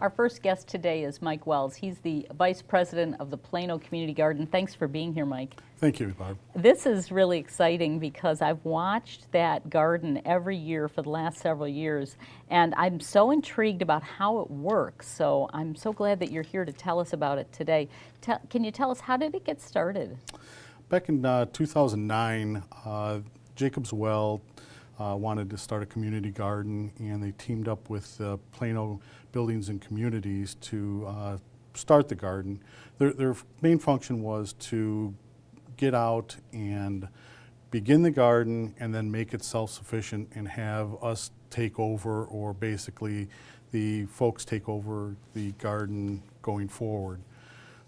Our first guest today is Mike Wells. He's the Vice President of the Plano Community Garden. Thanks for being here, Mike. Thank you, Barb. This is really exciting because I've watched that garden every year for the last several years, and I'm so intrigued about how it works. So I'm so glad that you're here to tell us about it today. Can you tell us, how did it get started? Back in 2009, Jacobs Well wanted to start a community garden, and they teamed up with Plano Buildings and Communities to start the garden. Their main function was to get out and begin the garden and then make it self-sufficient and have us take over, or basically the folks take over the garden going forward.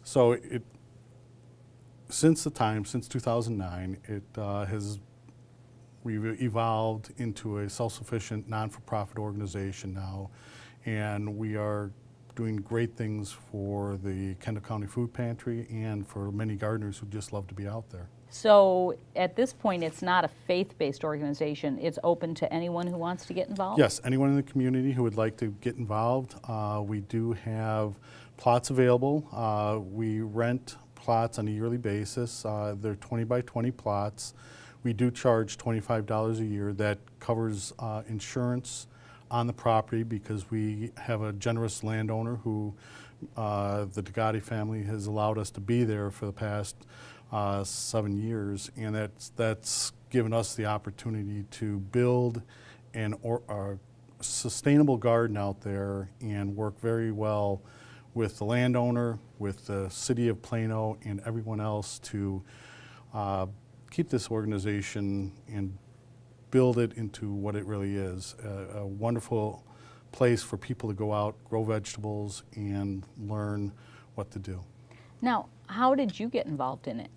So since 2009, we've evolved into a self-sufficient, non-for-profit organization now, and we are doing great things for the Kendall County Food Pantry and for many gardeners who just love to be out there. So at this point, it's not a faith-based organization. It's open to anyone who wants to get involved? Yes, anyone in the community who would like to get involved. We do have plots available. We rent plots on a yearly basis. They're 20 by 20 plots. We do charge $25 a year. That covers insurance on the property because we have a generous landowner who the DeGotti family has allowed us to be there for the past 7 years, and that's given us the opportunity to build a sustainable garden out there and work very well with the landowner, with the city of Plano, and everyone else to keep this organization and build it into what it really is, a wonderful place for people to go out, grow vegetables, and learn what to do. Now, how did you get involved in it?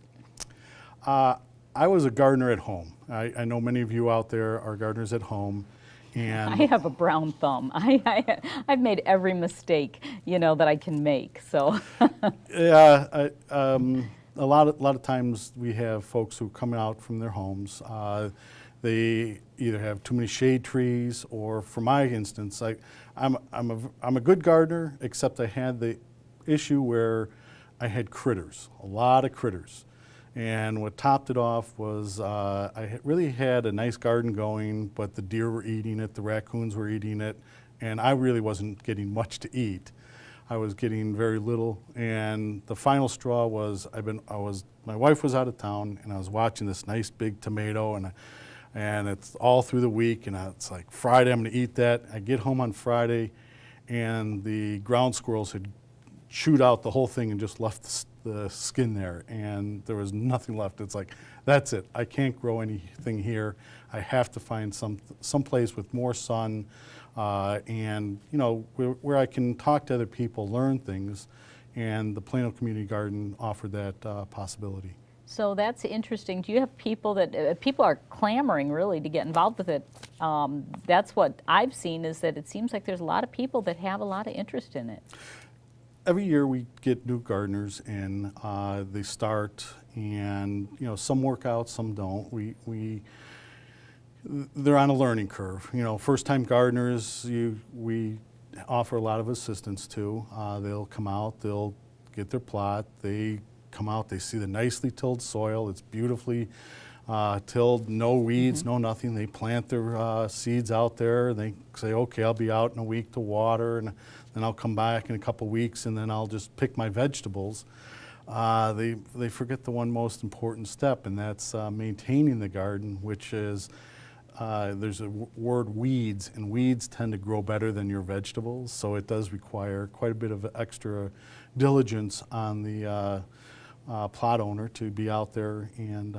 I was a gardener at home. I know many of you out there are gardeners at home. And I have a brown thumb. I've made every mistake, that I can make. So yeah, a lot of times we have folks who come out from their homes. They either have too many shade trees, or for my instance, I'm a good gardener, except I had the issue where I had critters, a lot of critters. And what topped it off was I really had a nice garden going, but the deer were eating it, the raccoons were eating it, and I really wasn't getting much to eat. I was getting very little, and the final straw was my wife was out of town, and I was watching this nice big tomato, and it's all through the week, and it's like Friday I'm going to eat that. I get home on Friday, and the ground squirrels had chewed out the whole thing and just left the skin there, and there was nothing left. It's like, that's it. I can't grow anything here. I have to find some place with more sun, and where I can talk to other people, learn things, and the Plano Community Garden offered that possibility. So that's interesting. Do you have people that people are clamoring really to get involved with it? That's what I've seen, is that it seems like there's a lot of people that have a lot of interest in it. Every year we get new gardeners in. They start, and some work out, some don't. They're on a learning curve. First-time gardeners, we offer a lot of assistance to. They'll come out, they'll get their plot. They come out, they see the nicely tilled soil. It's beautifully tilled, no weeds, no nothing. They plant their seeds out there. They say, okay, I'll be out in a week to water, and then I'll come back in a couple weeks, and then I'll just pick my vegetables. They forget the one most important step, and that's maintaining the garden, which is there's a word, weeds, and weeds tend to grow better than your vegetables, so it does require quite a bit of extra diligence on the plot owner to be out there and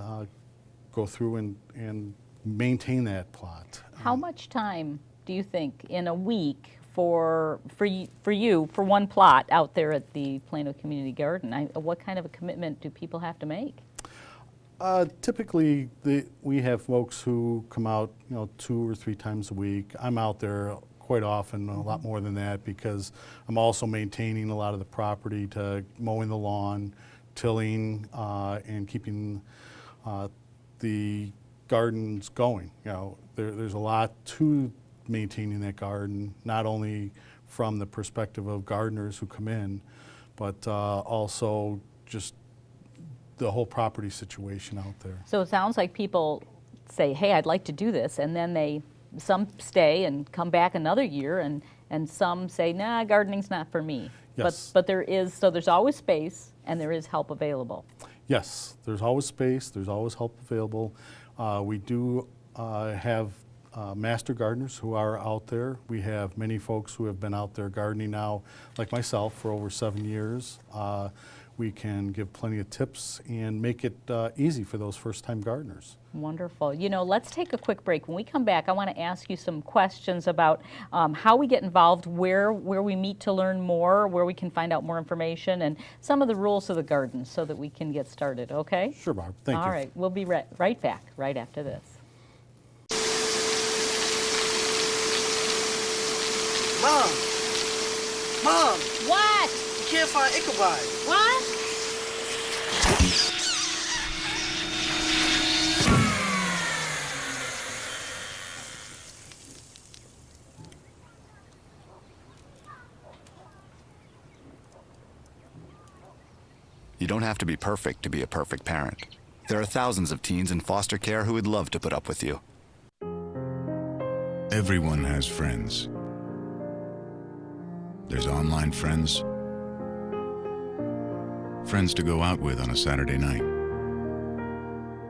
go through and maintain that plot. How much time do you think in a week for you, for one plot out there at the Plano Community Garden? What kind of a commitment do people have to make? Typically, we have folks who come out, 2 or 3 times a week. I'm out there quite often, a lot more than that, because I'm also maintaining a lot of the property, to mowing the lawn, tilling, and keeping the gardens going. There's a lot to maintaining that garden, not only from the perspective of gardeners who come in, but also just the whole property situation out there. So it sounds like people say, hey, I'd like to do this, and then some stay and come back another year, and some say, nah, gardening's not for me. Yes. But there's always space, and there is help available. Yes, there's always space, there's always help available. We do have master gardeners who are out there. We have many folks who have been out there gardening now, like myself, for over 7 years. We can give plenty of tips and make it easy for those first-time gardeners. Wonderful. Let's take a quick break. When we come back, I want to ask you some questions about how we get involved, where we meet to learn more, where we can find out more information, and some of the rules of the garden so that we can get started, okay? Sure, Barb. Thank you. All right. We'll be right back right after this. Mom! What? You can't find Ichabod. What? You don't have to be perfect to be a perfect parent. There are thousands of teens in foster care who would love to put up with you. Everyone has friends. There's online friends, friends to go out with on a Saturday night,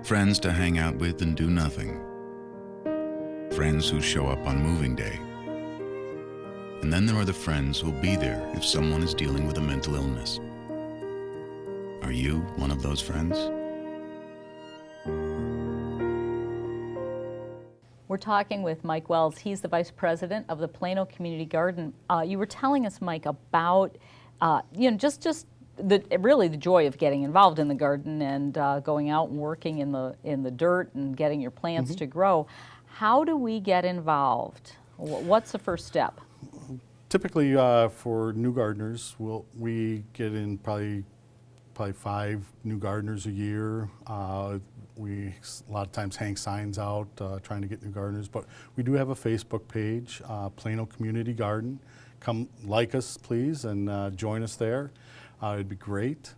friends to hang out with and do nothing, friends who show up on moving day. And then there are the friends who'll be there if someone is dealing with a mental illness. Are you one of those friends? We're talking with Mike Wells. He's the Vice President of the Plano Community Garden. You were telling us, Mike, about just really the joy of getting involved in the garden and going out and working in the dirt and getting your plants to grow. How do we get involved? What's the first step? Typically, for new gardeners, we get in probably 5 new gardeners a year. We a lot of times hang signs out trying to get new gardeners, but we do have a Facebook page, Plano Community Garden. Come like us, please, and join us there. It'd be great.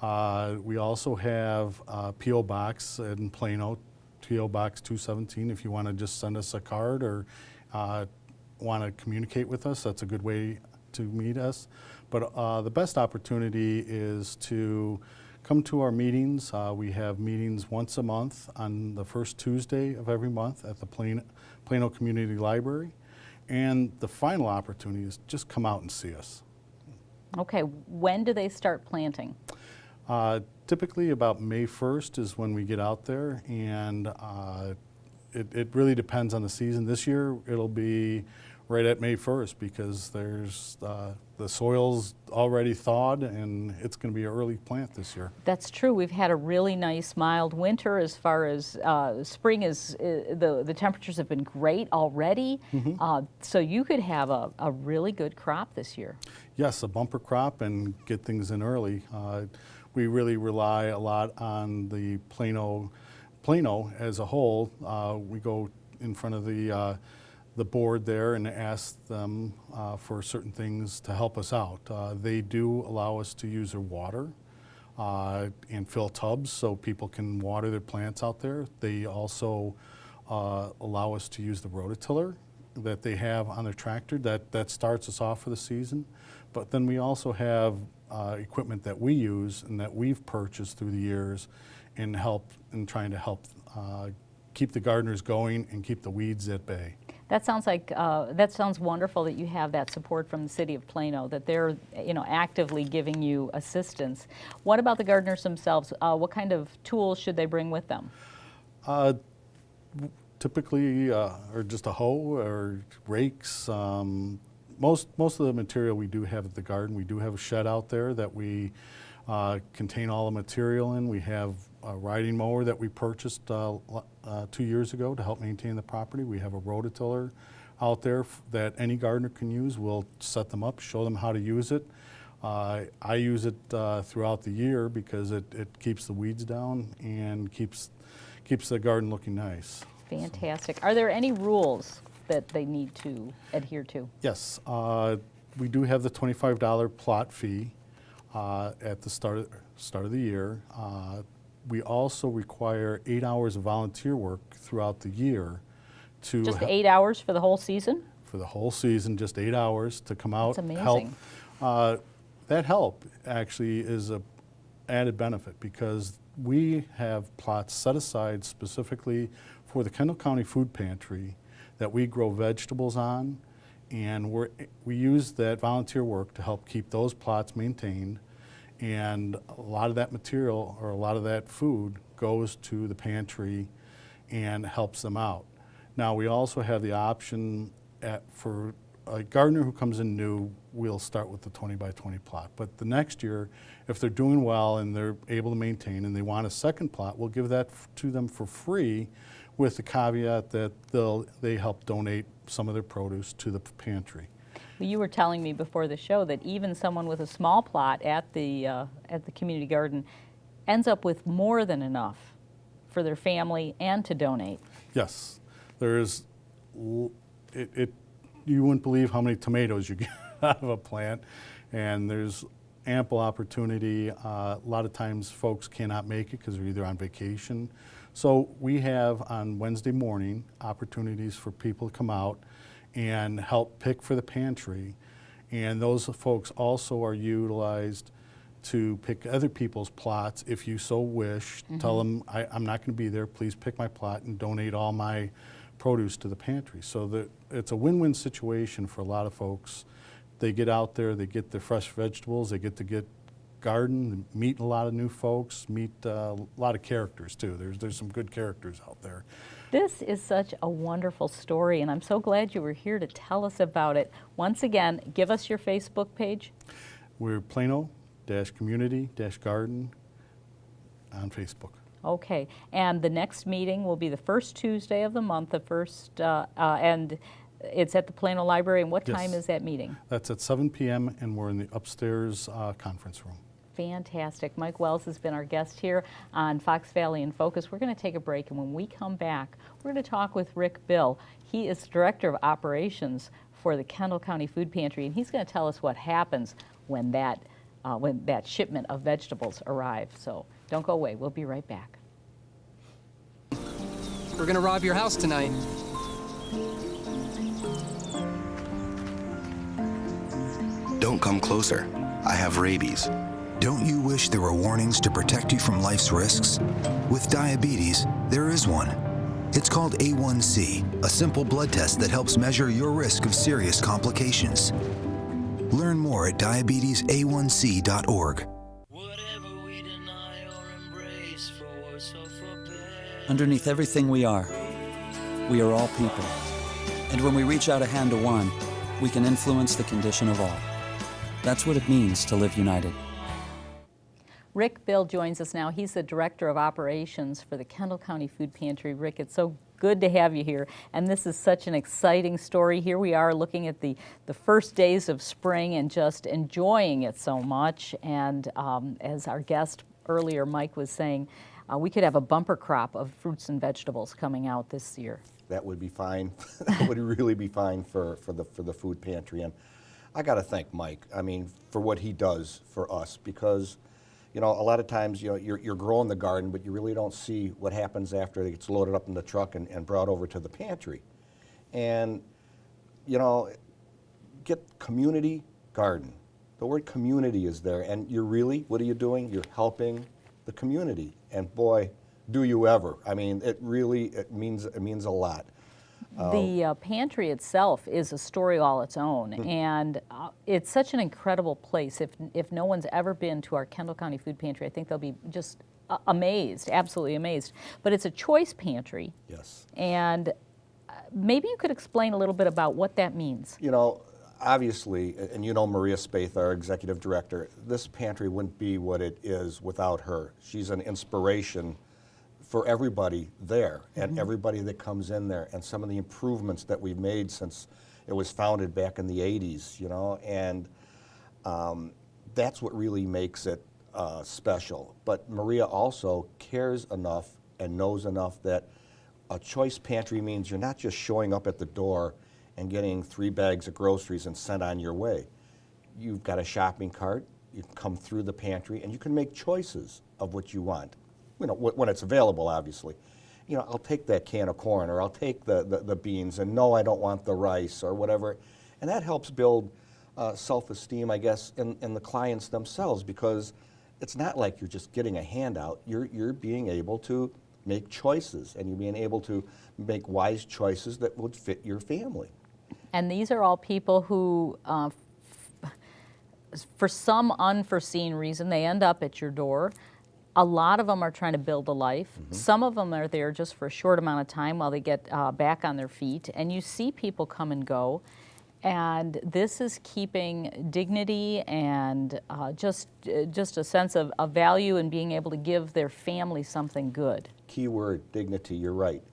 We also have a P.O. Box in Plano, P.O. Box 217. If you want to just send us a card or want to communicate with us, that's a good way to meet us. But the best opportunity is to come to our meetings. We have meetings once a month on the first Tuesday of every month at the Plano Community Library. And the final opportunity is just come out and see us. Okay, when do they start planting? Typically about May 1st is when we get out there, and it really depends on the season. This year it'll be right at May 1st because there's the soil's already thawed and it's going to be an early plant this year. That's true. We've had a really nice mild winter as far as spring is. The temperatures have been great already. So you could have a really good crop this year. Yes, a bumper crop and get things in early. We really rely a lot on the Plano as a whole. We go in front of the board there and ask them for certain things to help us out. They do allow us to use their water and fill tubs so people can water their plants out there. They also allow us to use the rototiller that they have on their tractor. That starts us off for the season. But then we also have equipment that we use and that we've purchased through the years in trying to help keep the gardeners going and keep the weeds at bay. That sounds wonderful that you have that support from the city of Plano, that they're actively giving you assistance. What about the gardeners themselves? What kind of tools should they bring with them? Typically, or just a hoe or rakes. Most of the material we do have at the garden. We do have a shed out there that we contain all the material in. We have a riding mower that we purchased 2 years ago to help maintain the property. We have a rototiller out there that any gardener can use. We'll set them up, show them how to use it. I use it throughout the year because it keeps the weeds down and keeps the garden looking nice. Fantastic. Are there any rules that they need to adhere to? Yes. we do have the $25 plot fee at the start of the year. We also require 8 hours of volunteer work throughout the year to Just 8 hours for the whole season? for the whole season, just 8 hours to come out, That's help. amazing. That help actually is a added benefit because we have plots set aside specifically for the Kendall County Food Pantry that we grow vegetables on, and we use that volunteer work to help keep those plots maintained, and a lot of that material or a lot of that food goes to the pantry and helps them out. Now, we also have the option for a gardener who comes in new, we'll start with the 20 by 20 plot. But the next year, if they're doing well and they're able to maintain and they want a second plot, we'll give that to them for free with the caveat that they help donate some of their produce to the pantry. Well, you were telling me before the show that even someone with a small plot at the community garden ends up with more than enough for their family and to donate. Yes, there's, you wouldn't believe how many tomatoes you get out of a plant, and there's ample opportunity. A lot of times folks cannot make it because they're either on vacation. So we have on Wednesday morning opportunities for people to come out and help pick for the pantry, and those folks also are utilized to pick other people's plots if you so wish. Tell them, I'm not going to be there, please pick my plot and donate all my produce to the pantry. So it's a win-win situation for a lot of folks. They get out there, they get their fresh vegetables, they get garden, meet a lot of new folks, meet a lot of characters too. There's some good characters out there. This is such a wonderful story, and I'm so glad you were here to tell us about it. Once again, give us your Facebook page. We're Plano-Community-Garden on Facebook. Okay, and the next meeting will be the first Tuesday of the month, and it's at the Plano Library. And what Yes. time is that meeting? That's at 7 p.m. and we're in the upstairs conference room. Fantastic. Mike Wells has been our guest here on Fox Valley in Focus. We're going to take a break, and when we come back, we're going to talk with Rick Bill. He is Director of Operations for the Kendall County Food Pantry, and he's going to tell us what happens when that shipment of vegetables arrives. So don't go away. We'll be right back. We're gonna rob your house tonight. Don't come closer. I have rabies. Don't you wish there were warnings to protect you from life's risks? With diabetes, there is one. It's called A1C, a simple blood test that helps measure your risk of serious complications. Learn more at diabetesa1c.org. Underneath everything we are all people. And when we reach out a hand to one, we can influence the condition of all. That's what it means to live united. Rick Bill joins us now. He's the Director of Operations for the Kendall County Food Pantry. Rick, it's so good to have you here. And this is such an exciting story. Here we are looking at the first days of spring and just enjoying it so much. And as our guest earlier, Mike, was saying, we could have a bumper crop of fruits and vegetables coming out this year. That would be fine. That would really be fine for the food pantry. And I got to thank Mike, I mean, for what he does for us, because you know, a lot of times, you know, you're growing the garden, but you really don't see what happens after it gets loaded up in the truck and brought over to the pantry. And, you know, get community garden. The word community is there, and you're really, what are you doing? You're helping the community. And boy, do you ever. I mean, it means a lot. The pantry itself is a story all its own, and it's such an incredible place. If no one's ever been to our Kendall County Food Pantry, I think they'll be just amazed, absolutely amazed. But it's a choice pantry. Yes. And maybe you could explain a little bit about what that means. You know, obviously, and you know Maria Spaeth, our executive director, this pantry wouldn't be what it is without her. She's an inspiration for everybody there and everybody that comes in there, and some of the improvements that we've made since it was founded back in the 80s, you know, and that's what really makes it special. But Maria also cares enough and knows enough that a choice pantry means you're not just showing up at the door and getting 3 bags of groceries and sent on your way. You've got a shopping cart. You can come through the pantry, and you can make choices of what you want. You know, when it's available, obviously. You know, I'll take that can of corn, or I'll take the beans, and no, I don't want the rice, or whatever. And that helps build self-esteem, I guess, in the clients themselves, because it's not like you're just getting a handout. You're being able to make choices, and you're being able to make wise choices that would fit your family. And these are all people who, for some unforeseen reason, they end up at your door. A lot of them are trying to build a life. Some of them are there just for a short amount of time while they get back on their feet. And you see people come and go. And this is keeping dignity and just a sense of value and being able to give their family something good. Key word, dignity, you're right.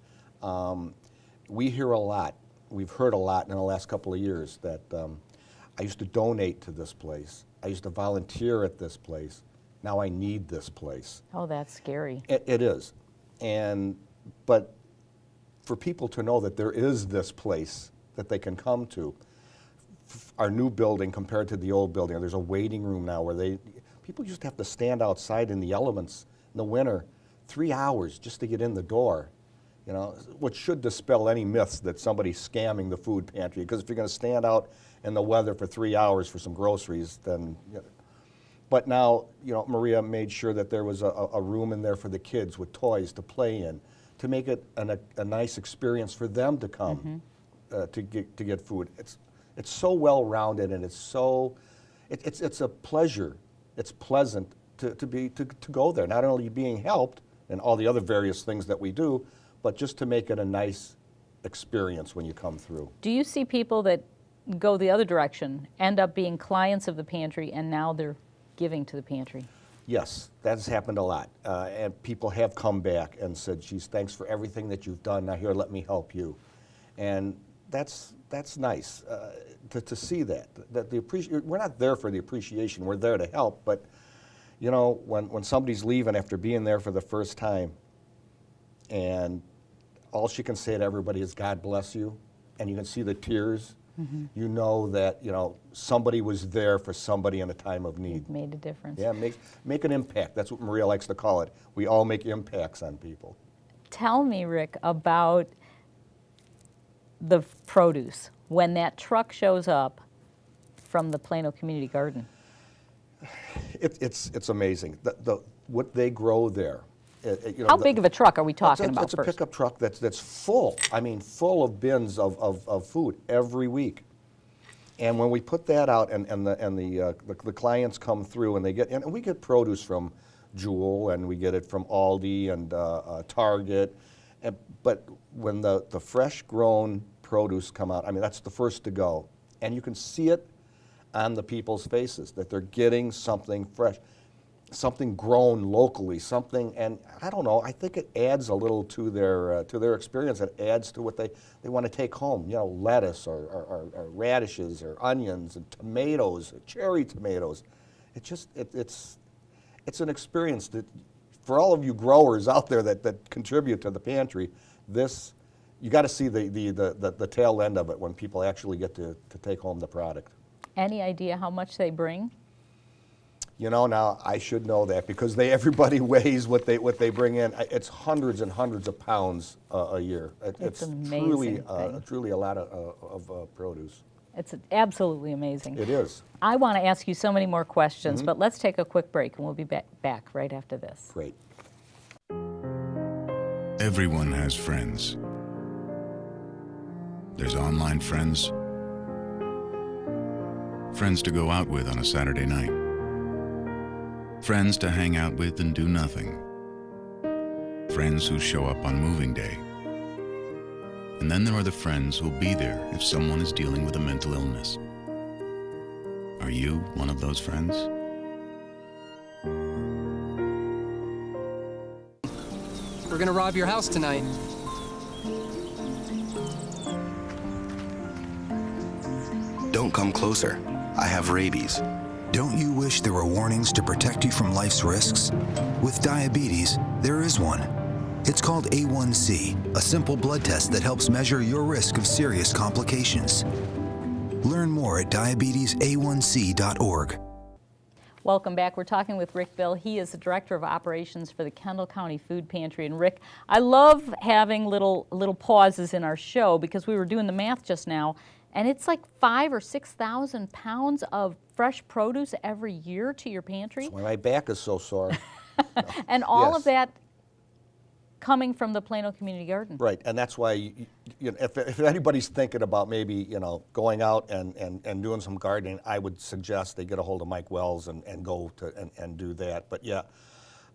We hear a lot, we've heard a lot in the last couple of years that I used to donate to this place. I used to volunteer at this place. Now I need this place. Oh, that's scary. It is. But for people to know that there is this place that they can come to, our new building compared to the old building, there's a waiting room now where people used to have to stand outside in the elements in the winter 3 hours just to get in the door. You know, which should dispel any myths that somebody's scamming the food pantry, because if you're going to stand out in the weather for 3 hours for some groceries, then. You know. But now, you know, Maria made sure that there was a room in there for the kids with toys to play in, to make it a nice experience for them to come to get food. It's so well rounded, and it's a pleasure. It's pleasant to go there. Not only being helped and all the other various things that we do, but just to make it a nice experience when you come through. Do you see people that go the other direction, end up being clients of the pantry, and now they're giving to the pantry? Yes, that's happened a lot. And people have come back and said, geez, thanks for everything that you've done. Now here, let me help you. And that's nice to see that we're not there for the appreciation. We're there to help. But you know, when somebody's leaving after being there for the first time, and all she can say to everybody is, God bless you, and you can see the tears, you know that, you know, somebody was there for somebody in a time of need. It made a difference. Yeah, make an impact. That's what Maria likes to call it. We all make impacts on people. Tell me, Rick, about the produce. When that truck shows up from the Plano Community Garden. It's amazing. What they grow there. You know, how big of a truck are we talking about It's a pickup truck that's full. I mean, full of bins of food every week. And when we put that out, and the clients come through, and we get produce from Jewel, and we get it from Aldi and Target. But when the fresh grown produce come out, I mean, that's the first to go, and you can see it on the people's faces that they're getting something fresh. Something grown locally, something, and I don't know, I think it adds a little to their experience. It adds to what they want to take home. You know, lettuce or radishes or onions and tomatoes, cherry tomatoes. It's an experience that, for all of you growers out there that contribute to the pantry, you got to see the tail end of it when people actually get to take home the product. Any idea how much they bring? You know, now I should know that, because everybody weighs what they bring in. It's hundreds and hundreds of pounds a year. It's amazing. Truly a lot of produce. It's absolutely amazing. It is. I want to ask you so many more questions, but let's take a quick break, and we'll be back right after this. Great. Everyone has friends. There's online friends, friends to go out with on a Saturday night, friends to hang out with and do nothing, friends who show up on moving day. And then there are the friends who'll be there if someone is dealing with a mental illness. Are you one of those friends? We're gonna rob your house tonight. Don't come closer. I have rabies. Don't you wish there were warnings to protect you from life's risks? With diabetes, there is one. It's called A1C, a simple blood test that helps measure your risk of serious complications. Learn more at diabetesa1c.org. Welcome back. We're talking with Rick Bill. He is the Director of Operations for the Kendall County Food Pantry. And Rick, I love having little pauses in our show because we were doing the math just now, and it's like 5,000 or 6,000 pounds of fresh produce every year to your pantry. That's why my back is so sore. And all Yes. of that coming from the Plano Community Garden. Right, and that's why if anybody's thinking about maybe going out and doing some gardening, I would suggest they get a hold of Mike Wells and go to and do that. But yeah,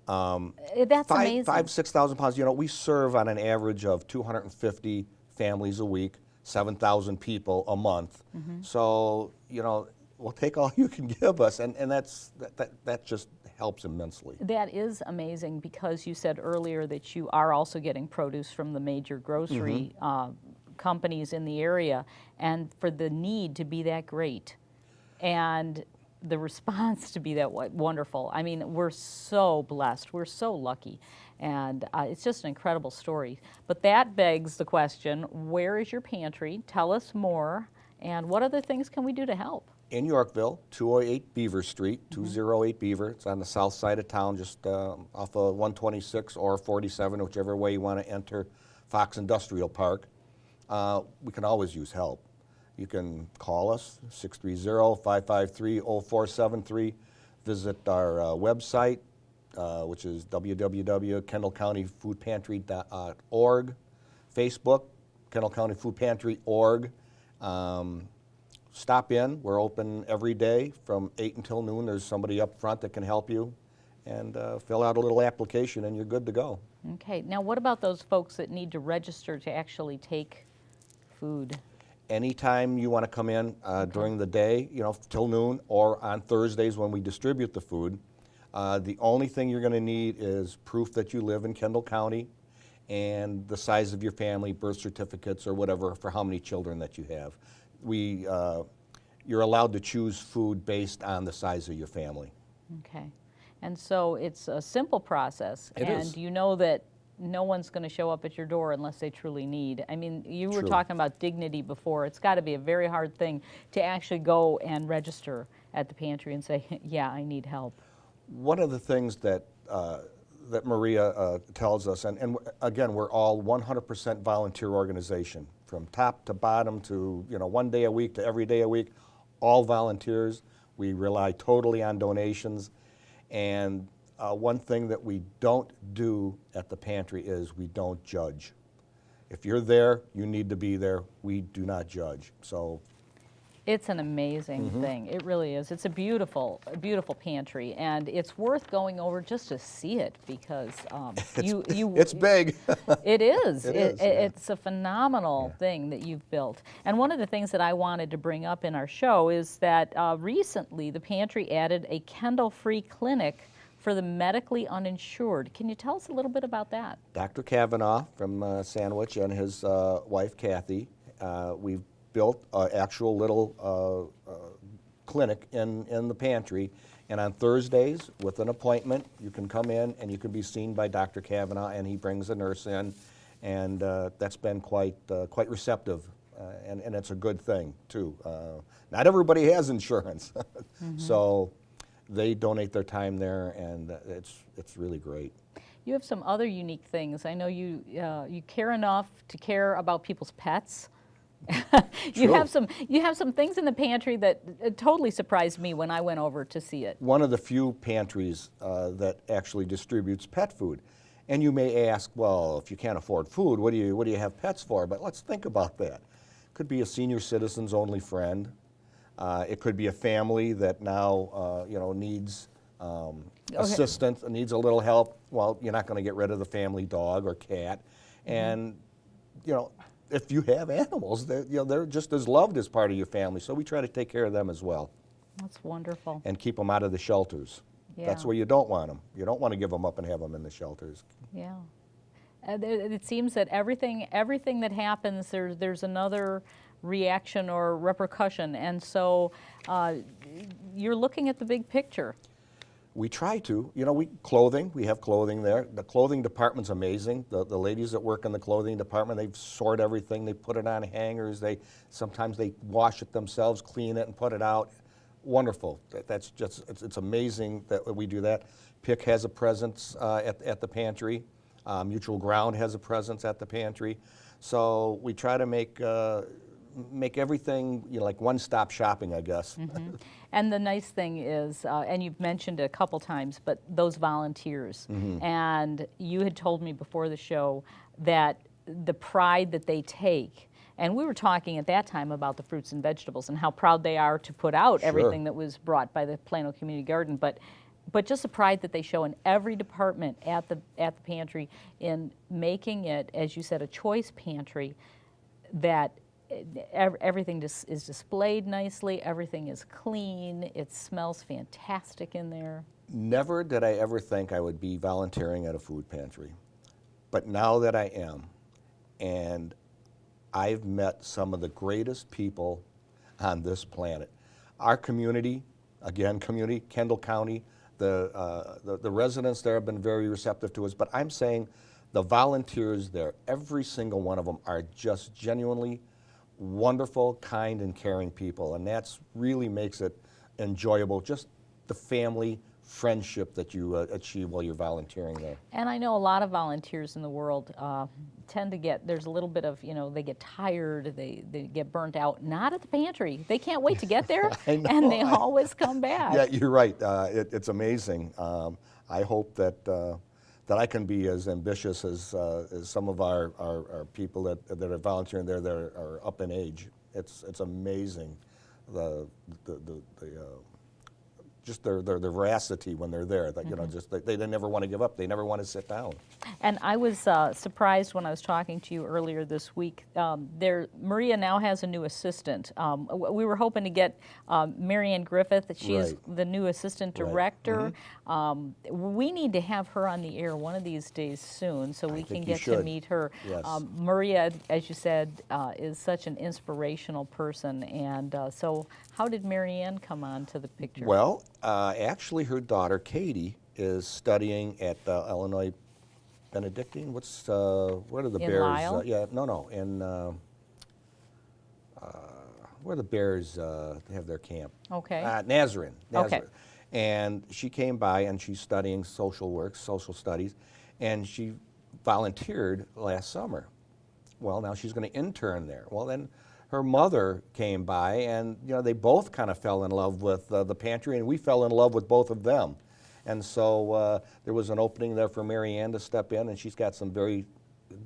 That's amazing. 6,000 pounds. We serve on an average of 250 families a week, 7,000 people a month. So we'll take all you can give us, and that just helps immensely. That is amazing because you said earlier that you are also getting produce from the major grocery companies in the area, and for the need to be that great and the response to be that wonderful. I mean, we're so blessed. We're so lucky. And it's just an incredible story. But that begs the question, where is your pantry? Tell us more. And what other things can we do to help? In Yorkville, 208 Beaver Street, 208 Beaver. It's on the south side of town, just off of 126 or 47, whichever way you want to enter Fox Industrial Park. We can always use help. You can call us, 630-553-0473. Visit our website, which is www.kendallcountyfoodpantry.org. Facebook, Kendall County Food Pantry org. Stop in. We're open every day from 8 until noon. There's somebody up front that can help you. And fill out a little application and you're good to go. Okay. Now, what about those folks that need to register to actually take food? Anytime you want to come in during the day, till noon, or on Thursdays when we distribute the food, the only thing you're going to need is proof that you live in Kendall County and the size of your family, birth certificates or whatever for how many children that you have. You're allowed to choose food based on the size of your family. Okay. And so it's a simple process. It and is. you know that no one's going to show up at your door unless they truly need. I mean, you were True. talking about dignity before. It's got to be a very hard thing to actually go and register at the pantry and say, yeah, I need help. One of the things that Maria tells us, and again, we're all 100% volunteer organization, from top to bottom to 1 day a week to every day a week, all volunteers. We rely totally on donations, and one thing that we don't do at the pantry is we don't judge. If you're there, you need to be there. We do not judge. So. It's an amazing thing. It really is. It's a beautiful pantry, and it's worth going over just to see it because It's big. It is. It is, yeah. It's a phenomenal thing that you've built. And one of the things that I wanted to bring up in our show is that recently the pantry added a Kendall free clinic for the medically uninsured. Can you tell us a little bit about that? Dr. Kavanaugh from Sandwich and his wife, Kathy, we've built an actual little clinic in the pantry. And on Thursdays, with an appointment, you can come in and you can be seen by Dr. Kavanaugh, and he brings a nurse in. And that's been quite receptive, and it's a good thing, too. Not everybody has insurance, so they donate their time there, and it's really great. You have some other unique things. I know you care enough to care about people's pets. You have some things in the pantry that totally surprised me when I went over to see it. One of the few pantries that actually distributes pet food. And you may ask, well, if you can't afford food, what do you have pets for? But let's think about that. It could be a senior citizen's only friend. It could be a family that now needs assistance, needs a little help. Well, you're not going to get rid of the family dog or cat. And if you have animals, they're just as loved as part of your family. So we try to take care of them as well. That's wonderful. And keep them out of the shelters. Yeah. That's where you don't want them. You don't want to give them up and have them in the shelters. Yeah. It seems that everything that happens, there's another reaction or repercussion. And so you're looking at the big picture. We try to. You know, we have clothing there. The clothing department's amazing. The ladies that work in the clothing department, they sort everything. They put it on hangers. Sometimes they wash it themselves, clean it, and put it out. Wonderful. That's just, it's amazing that we do that. PIC has a presence at the pantry. Mutual Ground has a presence at the pantry. So we try to make everything, you know, like one-stop shopping, I guess. And the nice thing is, and you've mentioned it a couple times, but those volunteers. And you had told me before the show that the pride that they take, and we were talking at that time about the fruits and vegetables and how proud they are to put out everything that was brought by the Plano Community Garden, but just the pride that they show in every department at the pantry in making it, as you said, a choice pantry, that everything is displayed nicely, everything is clean, it smells fantastic in there. Never did I ever think I would be volunteering at a food pantry. But now that I am, and I've met some of the greatest people on this planet. Our community, again, Kendall County, the residents there have been very receptive to us, but I'm saying the volunteers there, every single one of them are just genuinely wonderful, kind, and caring people, and that's really makes it enjoyable, just the family friendship that you achieve while you're volunteering there. And I know a lot of volunteers in the world tend to get, there's a little bit of, you know, they get tired, they get burnt out. Not at the pantry. They can't wait to get there, and they always come back. Yeah, you're right. It's amazing. I hope that I can be as ambitious as some of our people that are volunteering there that are up in age. It's amazing, just their veracity when they're there. That, you know, just they never want to give up. They never want to sit down. And I was surprised when I was talking to you earlier this week. Maria now has a new assistant. We were hoping to get Marianne Griffith. She is the new assistant director. We need to have her on the air one of these days soon, so we can get to meet her. Yes. Maria, as you said, is such an inspirational person. And so, how did Marianne come on to the picture? Well, actually, her daughter Katie is studying at Illinois Benedictine. Where are the In Bears? Lyle? In where the Bears have their camp. Okay. Nazarene. Okay. And she came by and she's studying social work, social studies, and she volunteered last summer. Well, now she's going to intern there. Well, then her mother came by, and you know they both kind of fell in love with the pantry, and we fell in love with both of them. And so there was an opening there for Marianne to step in, and she's got some very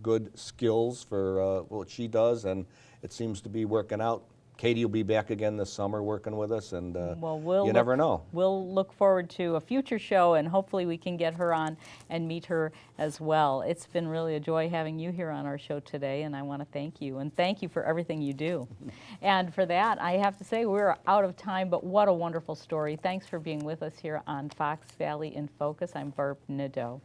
good skills for what she does, and it seems to be working out. Katie will be back again this summer working with us, and you never know. We'll look forward to a future show, and hopefully we can get her on and meet her as well. It's been really a joy having you here on our show today, and I want to thank you, and thank you for everything you do. And for that, I have to say we're out of time, but what a wonderful story. Thanks for being with us here on Fox Valley in Focus. I'm Barb Nadeau.